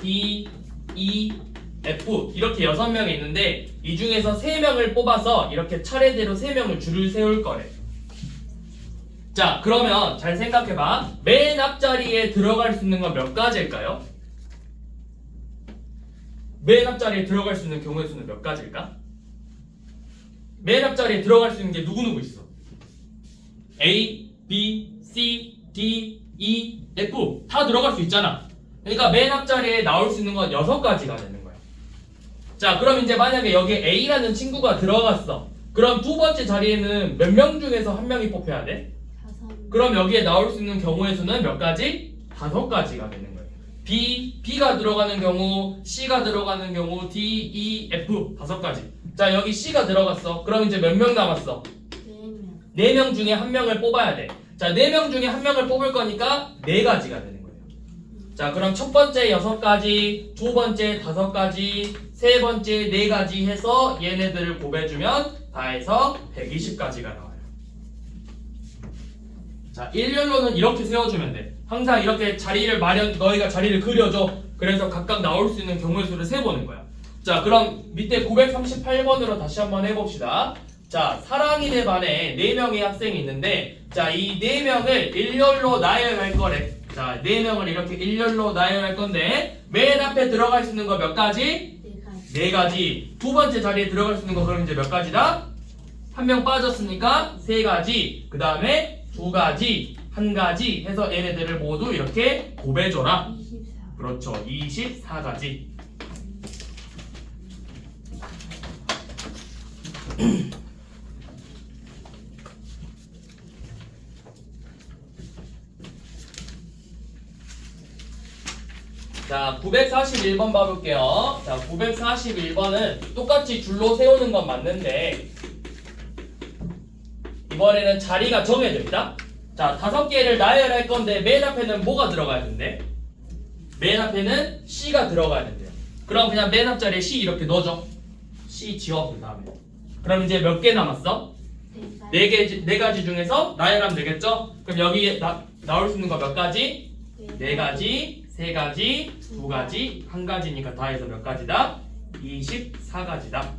D, E, F 이렇게 6명이 있는데 이 중에서 3명을 뽑아서 이렇게 차례대로 3명을 줄을 세울 거래. 자, 그러면 잘 생각해봐. 맨 앞자리에 들어갈 수 있는 건 몇 가지일까요? 맨 앞자리에 들어갈 수 있는 경우의 수는 몇 가지일까? 맨 앞자리에 들어갈 수 있는 게 누구누구 있어? A, B, C, D, E, F 다 들어갈 수 있잖아. 그러니까 맨 앞자리에 나올 수 있는 건 6가지가 되는 거야. 자, 그럼 이제 만약에 여기에 A라는 친구가 들어갔어. 그럼 두 번째 자리에는 몇 명 중에서 한 명이 뽑혀야 돼? 5. 그럼 여기에 나올 수 있는 경우의 수는 몇 가지? 5가지가 되는 거예요. B가 들어가는 경우, C가 들어가는 경우, D, E, F 5가지. 자, 여기 C가 들어갔어. 그럼 이제 몇 명 남았어? 4명. 4명 중에 한 명을 뽑아야 돼. 자, 4명 중에 한 명을 뽑을 거니까 4가지가 되는 거예요. 자, 그럼 첫 번째 6가지, 두 번째 5가지, 세 번째 4가지 해서 얘네들을 곱해주면 다 해서 120가지가 나와요. 자, 일렬로는 이렇게 세워주면 돼. 항상 이렇게 자리를 너희가 자리를 그려줘. 그래서 각각 나올 수 있는 경우의 수를 세보는 거야. 자, 그럼 밑에 938번으로 다시 한번 해봅시다. 자, 사랑이네 반에 4명의 학생이 있는데, 자, 이 4명을 일렬로 나열할 거래. 자, 4명을 이렇게 일렬로 나열할 건데, 맨 앞에 들어갈 수 있는 거 몇 가지? 네 가지. 4가지. 두 번째 자리에 들어갈 수 있는 거 그럼 이제 몇 가지다? 한 명 빠졌으니까 3가지. 그 다음에 2가지, 1가지 해서 얘네들을 모두 이렇게 곱해줘라. 24. 그렇죠. 24가지. 자, 941번 봐볼게요. 자, 941번은 똑같이 줄로 세우는 건 맞는데 이번에는 자리가 정해져 있다. 자, 5개를 나열할 건데 맨 앞에는 뭐가 들어가야 된대? 맨 앞에는 C가 들어가야 된대요. 그럼 그냥 맨 앞자리에 C 이렇게 넣어줘. C 지워 그 다음에. 그럼 이제 몇 개 남았어? 네 가지 중에서 나열하면 되겠죠? 그럼 여기에 나올 수 있는 거 몇 가지? 4가지, 3가지, 2가지, 1가지니까 다 해서 몇 가지다? 24가지다.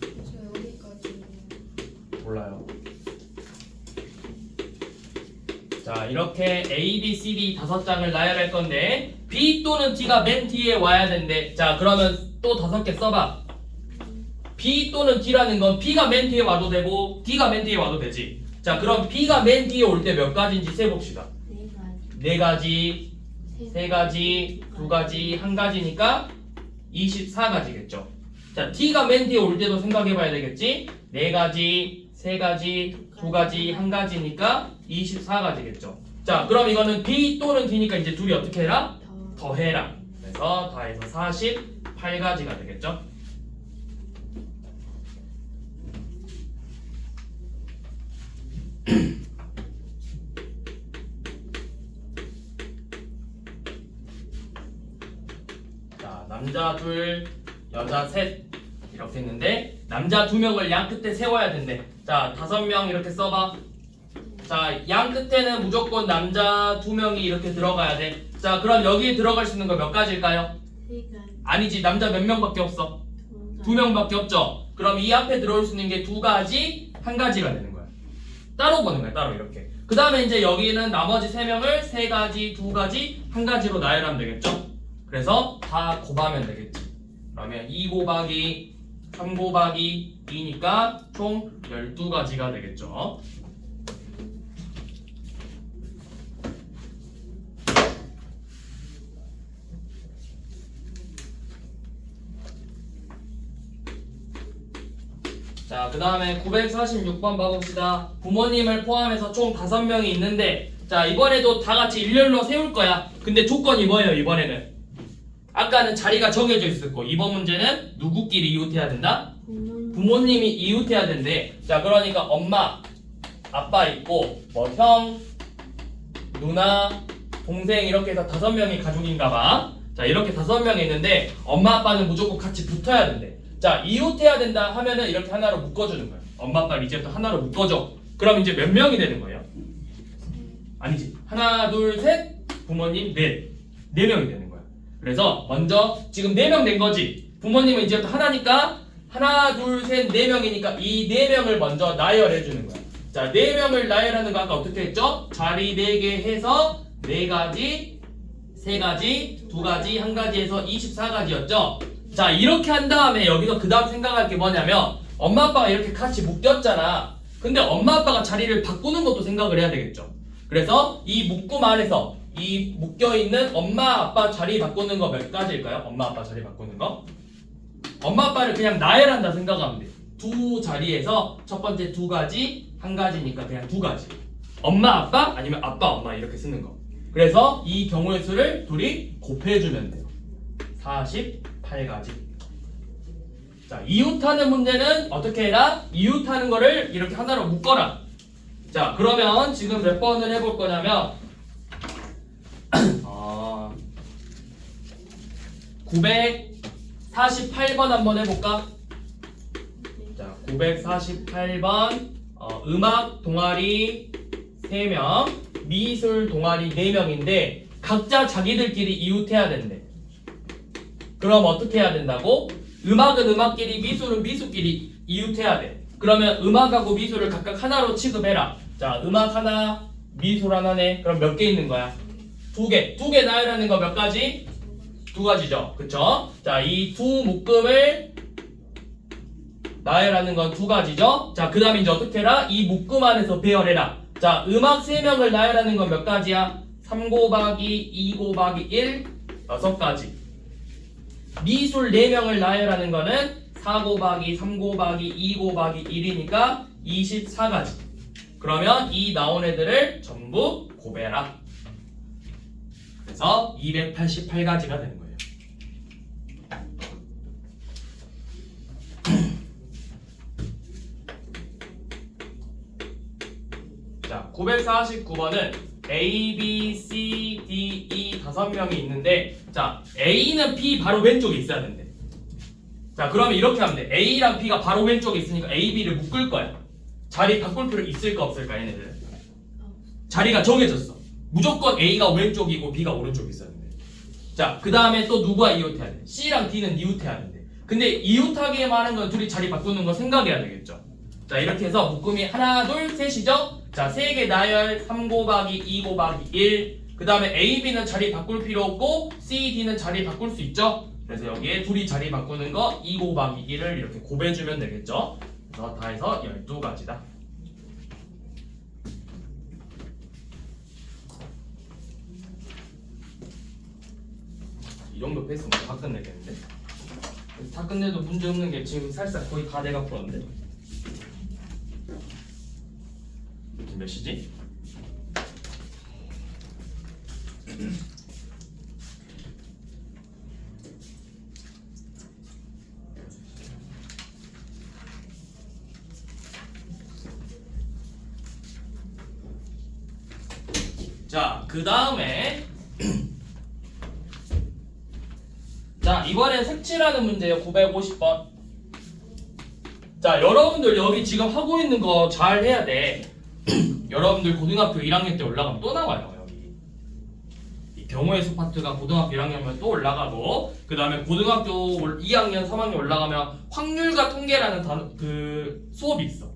저 여기까지. 몰라요. 자, 이렇게 A, B, C, D 5장을 나열할 건데 B 또는 D가 맨 뒤에 와야 된대. 자, 그러면 또 5개 써봐. B 또는 D라는 건 B가 맨 뒤에 와도 되고 D가 맨 뒤에 와도 되지. 자, 그럼 B가 맨 뒤에 올 때 몇 가지인지 세봅시다. 네 가지. 4가지, 3가지, 2가지, 1가지니까 24가지겠죠. 자, D가 맨 뒤에 올 때도 생각해봐야 되겠지. 4가지, 3가지, 2가지, 1가지니까 24가지겠죠. 자, 그럼 이거는 B 또는 D니까 이제 둘이 어떻게 해라? 더해라. 그래서 더해서 48가지가 되겠죠. 자, 남자 둘, 여자 셋 이렇게 했는데 남자 2명을 양 끝에 세워야 된대. 자, 5명 이렇게 써봐. 자, 양 끝에는 무조건 남자 2명이 이렇게 들어가야 돼. 자, 그럼 여기에 들어갈 수 있는 거 몇 가지일까요? 3가지. 아니지, 남자 몇 명밖에 없어? 2명밖에 없죠. 그럼 이 앞에 들어올 수 있는 게 2가지, 1가지가 되는 거야. 따로 보는 거야, 따로 이렇게. 그 다음에 이제 여기는 나머지 3명을 3가지, 2가지, 1가지로 나열하면 되겠죠. 그래서 다 곱하면 되겠지. 그러면 2 곱하기 3 곱하기 2니까 총 12가지가 되겠죠. 자, 그 다음에 946번 봐봅시다. 부모님을 포함해서 총 5명이 있는데, 자, 이번에도 다 같이 일렬로 세울 거야. 근데 조건이 뭐예요, 이번에는? 아까는 자리가 정해져 있었고, 이번 문제는 누구끼리 이웃해야 된다? 부모님이 이웃해야 된대. 자, 그러니까 엄마, 아빠 있고, 뭐 형, 누나, 동생 이렇게 해서 5명이 가족인가 봐. 자, 이렇게 5명이 있는데, 엄마, 아빠는 무조건 같이 붙어야 된대. 자, 이웃해야 된다 하면은 이렇게 하나로 묶어주는 거야. 엄마, 아빠 이제부터 하나로 묶어줘. 그럼 이제 몇 명이 되는 거예요? 아니지. 하나, 둘, 셋, 부모님, 넷. 4명이 되는 거야. 그래서 먼저 지금 4명 된 거지. 부모님은 이제부터 하나니까 하나, 둘, 셋, 4명이니까 이 4명을 먼저 나열해 주는 거야. 자, 4명을 나열하는 거 아까 어떻게 했죠? 자리 4개 해서 4가지, 3가지, 2가지, 1가지 해서 24가지였죠? 자, 이렇게 한 다음에 여기서 그 다음 생각할 게 뭐냐면 엄마 아빠가 이렇게 같이 묶였잖아. 근데 엄마 아빠가 자리를 바꾸는 것도 생각을 해야 되겠죠. 그래서 이 묶음 안에서 이 묶여있는 엄마 아빠 자리 바꾸는 거 몇 가지일까요? 엄마 아빠 자리 바꾸는 거? 엄마 아빠를 그냥 나열한다 생각하면 돼. 두 자리에서 첫 번째 2가지, 1가지니까 그냥 2가지. 엄마 아빠 아니면 아빠 엄마 이렇게 쓰는 거. 그래서 이 경우의 수를 둘이 곱해주면 돼요. 48가지. 자, 이웃하는 문제는 어떻게 해라? 이웃하는 거를 이렇게 하나로 묶어라. 자, 그러면 지금 몇 번을 해볼 거냐면 943 948번 한번 해볼까? 자, 948번 음악 동아리 3명, 미술 동아리 4명인데 각자 자기들끼리 이웃해야 된대. 그럼 어떻게 해야 된다고? 음악은 음악끼리, 미술은 미술끼리 이웃해야 돼. 그러면 음악하고 미술을 각각 하나로 취급해라. 자, 음악 하나, 미술 하나네. 그럼 몇 개 있는 거야? 2개. 2개 나열하는 거 몇 가지? 2가지죠. 그쵸? 자, 이 두 묶음을 나열하는 건 2가지죠. 자, 그 다음에 이제 어떻게 해라? 이 묶음 안에서 배열해라. 자, 음악 3명을 나열하는 건 몇 가지야? 3 곱하기 2 곱하기 1, 6가지. 미술 4명을 나열하는 거는 4 곱하기 3 곱하기 2 곱하기 1이니까 24가지. 그러면 이 나온 애들을 전부 곱해라. 그래서 288가지가 되는 거예요. 자, 949번은 A, B, C, D, E 5명이 있는데 자, A는 B 바로 왼쪽에 있어야 된대. 자, 그러면 이렇게 하면 돼. A랑 B가 바로 왼쪽에 있으니까 A, B를 묶을 거야. 자리 바꿀 필요 있을까 없을까 얘네들? 자리가 정해졌어. 무조건 A가 왼쪽이고 B가 오른쪽에 있어야 된대. 자, 그 다음에 또 누가 이웃해야 돼? C랑 D는 이웃해야 된대. 근데 이웃하기에 많은 건 둘이 자리 바꾸는 거 생각해야 되겠죠. 자, 이렇게 해서 묶음이 하나, 둘, 셋이죠? 자, 3개 나열 3 곱하기 2 곱하기 1. 그 다음에 A, B는 자리 바꿀 필요 없고 C, D는 자리 바꿀 수 있죠? 그래서 여기에 둘이 자리 바꾸는 거 2 곱하기 1을 이렇게 곱해주면 되겠죠? 그래서 다 해서 12가지다. 이 정도 페이스면 다 끝내겠는데? 다 끝내도 문제 없는 게 지금 살짝 거의 다 내가 풀었는데? 지금 몇 시지? 자, 그 다음에 자, 이번엔 색칠하는 문제예요. 950번. 자, 여러분들 여기 지금 하고 있는 거 잘 해야 돼. 여러분들 고등학교 1학년 때 올라가면 또 나와요. 여기 이 경우의 수 파트가 고등학교 1학년이면 또 올라가고, 그 다음에 고등학교 2학년 3학년 올라가면 확률과 통계라는 그 수업이 있어.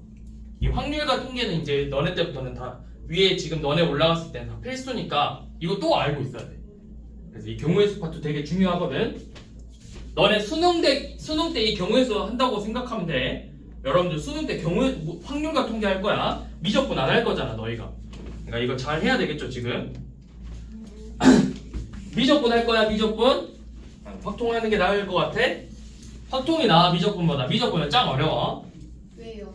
이 확률과 통계는 이제 너네 때부터는 다 위에 지금 너네 올라갔을 때는 다 필수니까 이거 또 알고 있어야 돼. 그래서 이 경우의 수 파트 되게 중요하거든. 너네 수능 때 이 경우의 수 한다고 생각하면 돼. 여러분들 수능 때 확률과 통계 할 거야. 미적분 안 할 거잖아 너희가. 그러니까 이거 잘 해야 되겠죠 지금. 미적분 할 거야. 미적분 확통하는 게 나을 것 같아? 확통이 나아 미적분보다. 미적분은 짱 어려워. 왜요?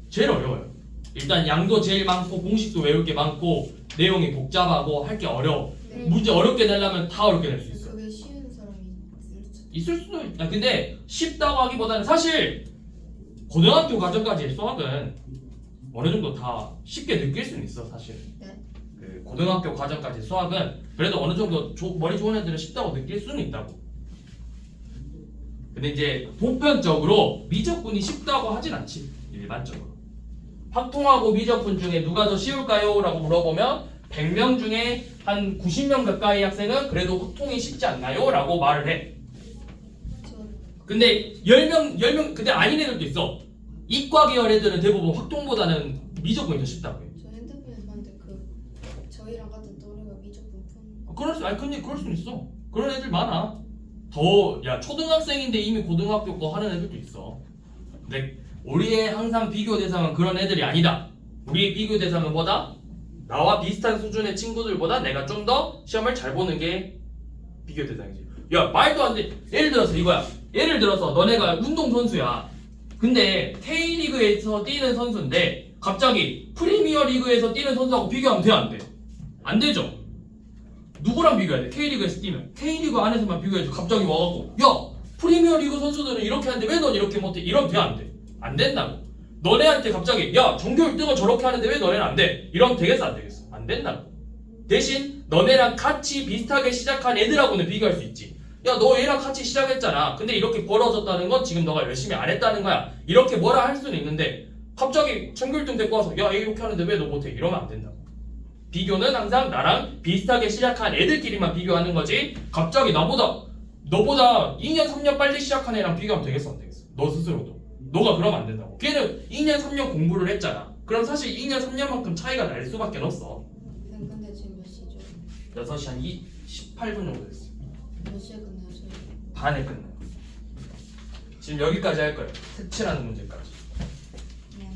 제일 어려워요. 일단 양도 제일 많고 공식도 외울 게 많고 내용이 복잡하고 할 게 어려워. 네. 문제 어렵게 내려면 다 어렵게 낼 수 있어. 그게 쉬운 사람이 있을지. 있을 수도 있다. 근데 쉽다고 하기보다는 사실 고등학교 과정까지의 수학은 어느 정도 다 쉽게 느낄 수는 있어 사실. 네. 그 고등학교 과정까지 수학은 그래도 어느 정도 머리 좋은 애들은 쉽다고 느낄 수는 있다고. 근데 이제 보편적으로 미적분이 쉽다고 하진 않지 일반적으로. 확통하고 미적분 중에 누가 더 쉬울까요? 라고 물어보면 100명 중에 한 90명 가까이 학생은 그래도 확통이 쉽지 않나요? 라고 말을 해. 근데 10명 근데 아닌 애들도 있어. 이과 계열 애들은 대부분 확통보다는 미적분이 더 쉽다고 해. 저 핸드폰에서 봤는데 저희랑 같은 또래가 미적분 푼. 근데 그럴 수 있어. 그런 애들 많아. 초등학생인데 이미 고등학교 거 하는 애들도 있어. 근데 우리의 항상 비교 대상은 그런 애들이 아니다. 우리의 비교 대상은 뭐다? 나와 비슷한 수준의 친구들보다 내가 좀 더 시험을 잘 보는 게 비교 대상이지. 야, 말도 안 돼. 예를 들어서 이거야. 예를 들어서 너네가 운동선수야. 근데 K리그에서 뛰는 선수인데 갑자기 프리미어 리그에서 뛰는 선수하고 비교하면 돼, 안 돼? 안 되죠? 누구랑 비교해야 돼? K리그에서 뛰면 K리그 안에서만 비교해줘. 갑자기 와갖고 야, 프리미어 리그 선수들은 이렇게 하는데 왜 넌 이렇게 못해? 이러면 돼, 안 돼? 안 된다고. 너네한테 갑자기 야, 전교 1등은 저렇게 하는데 왜 너네는 안 돼? 이러면 되겠어, 안 되겠어? 안 된다고. 대신 너네랑 같이 비슷하게 시작한 애들하고는 비교할 수 있지. 야, 너 얘랑 같이 시작했잖아. 근데 이렇게 벌어졌다는 건 지금 너가 열심히 안 했다는 거야. 이렇게 뭐라 할 수는 있는데 갑자기 전교일등 데리고 와서 야, 얘 이렇게 하는데 왜 너 못해? 이러면 안 된다고. 비교는 항상 나랑 비슷하게 시작한 애들끼리만 비교하는 거지. 갑자기 너보다 2년 3년 빨리 시작한 애랑 비교하면 되겠어 안 되겠어? 너 스스로도. 너가 그러면 안 된다고. 걔는 2년 3년 공부를 했잖아. 그럼 사실 2년 3년만큼 차이가 날 수밖에 없어. 근데 지금 몇 시죠? 6시 한 18분 정도 됐어. 몇 시에 끝나요 저희? 반에 끝나요. 지금 여기까지 할 거예요. 색칠하는 문제까지. 네.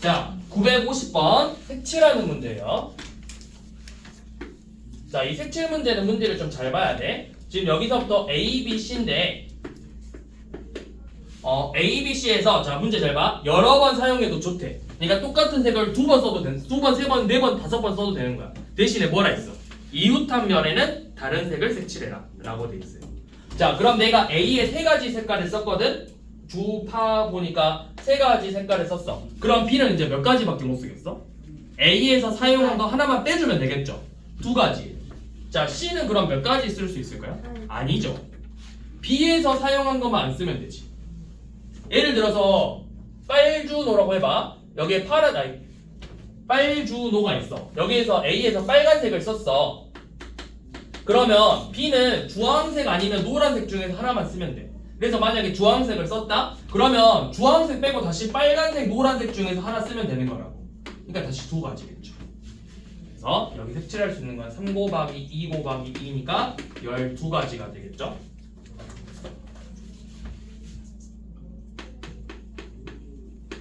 자, 950번 색칠하는 문제예요. 자, 이 색칠 문제는 문제를 좀 잘 봐야 돼. 지금 여기서부터 A, B, C인데 A, B, C에서 자 문제 잘 봐. 여러 번 사용해도 좋대. 그러니까 똑같은 색을 2번 써도 되는, 2번, 3번, 4번, 5번 써도 되는 거야. 대신에 뭐라 했어? 이웃한 면에는 다른 색을 색칠해라 라고 돼 있어요. 자, 그럼 내가 A에 3가지 색깔을 썼거든. 주파 보니까 3가지 색깔을 썼어. 그럼 B는 이제 몇 가지밖에 못 쓰겠어? A에서 사용한 거 하나만 빼주면 되겠죠. 2가지. 자, C는 그럼 몇 가지 쓸 수 있을까요? 아니죠. B에서 사용한 것만 안 쓰면 되지. 예를 들어서 빨주노라고 해봐. 여기에 빨주노가 있어. 여기에서 A에서 빨간색을 썼어. 그러면 B는 주황색 아니면 노란색 중에서 하나만 쓰면 돼. 그래서 만약에 주황색을 썼다? 그러면 주황색 빼고 다시 빨간색, 노란색 중에서 하나 쓰면 되는 거라고. 그러니까 다시 2가지겠죠. 그래서 여기 색칠할 수 있는 건 3 곱하기 2 곱하기 2니까 12가지가 되겠죠.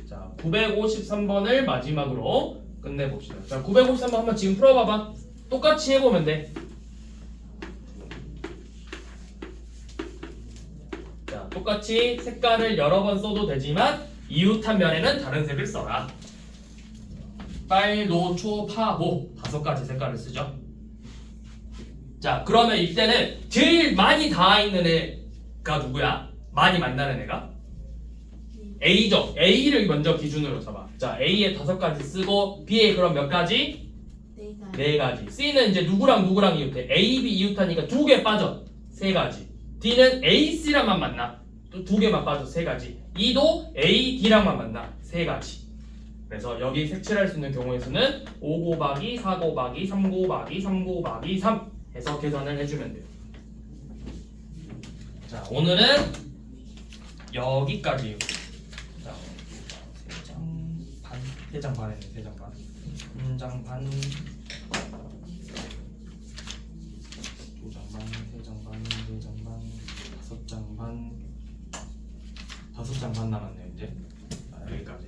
자, 953번을 마지막으로 끝내봅시다. 자, 953번 한번 지금 풀어봐봐. 똑같이 해보면 돼. 자, 똑같이 색깔을 여러 번 써도 되지만 이웃한 면에는 다른 색을 써라. 빨, 노, 초, 파, 모 5가지 색깔을 쓰죠. 자, 그러면 이때는 제일 많이 닿아 있는 애가 누구야? 많이 만나는 애가? A죠. A를 먼저 기준으로 잡아. 자, A에 5가지 쓰고 B에 그럼 몇 가지? 4가지. C는 이제 누구랑 누구랑 이웃해? A, B 이웃하니까 2개 빠져. 3가지. D는 A, C랑만 만나. 또 2개만 빠져. 3가지. E도 A, D랑만 만나. 3가지. 그래서 여기 색칠할 수 있는 경우에서는 5 곱하기 4 곱하기 3 곱하기 3 곱하기 3 해서 계산을 해주면 돼요. 자, 오늘은 여기까지요. 자, 3장 반, 3장 반 했네. 3장 반, 3장 반, 2장 반, 3장 반, 4장 반, 5장 반, 5장 반 남았네요. 이제 자, 여기까지.